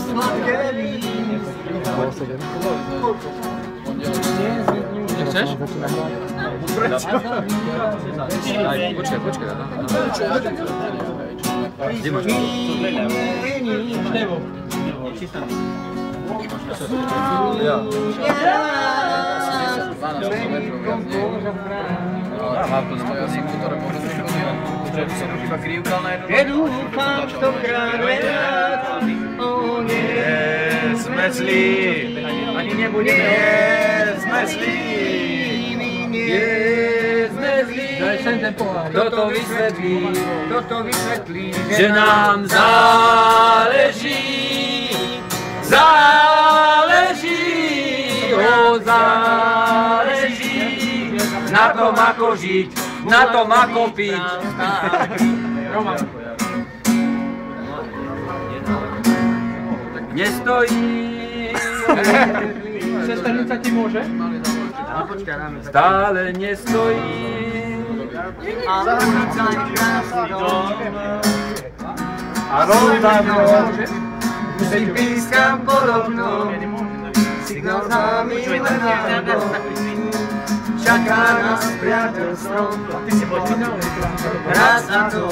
Sladké lístky. Nechceš? Počkaj. Kde máš to? Mám to spojazníku, ktoré môžem prichodil. Že som iba krívkal na jednu. Keď dúfam stokrát veľať, o nie, Sme zlí, ani nebudeme. Nie, sme zlí. Kto to vysvetlí, že nám záleží, na tom, ako žiť, na tom, ako piť. Nestojí. Sesternica ti môže? Stále nestojí. a ulica je krásny dom. A rozdávam. Si pískam pod oknom, signál známy len na dom. Čaká nás priateľstvo, raz za to.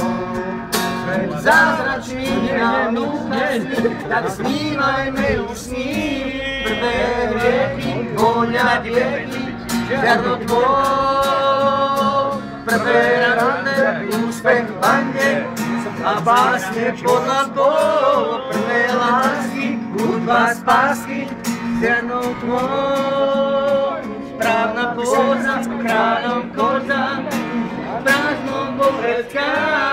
Zázračný nám úsmej, tak snívajme už s ním. Prvé rieky, voňa rieky, žiadno tvoj. Prvé rande, úspech v bande a básne pod lampou. Prvé lásky, hudba z pásky, žiadno tvoj. Správna póza, kráľom koza, prázdnom vo vreckách.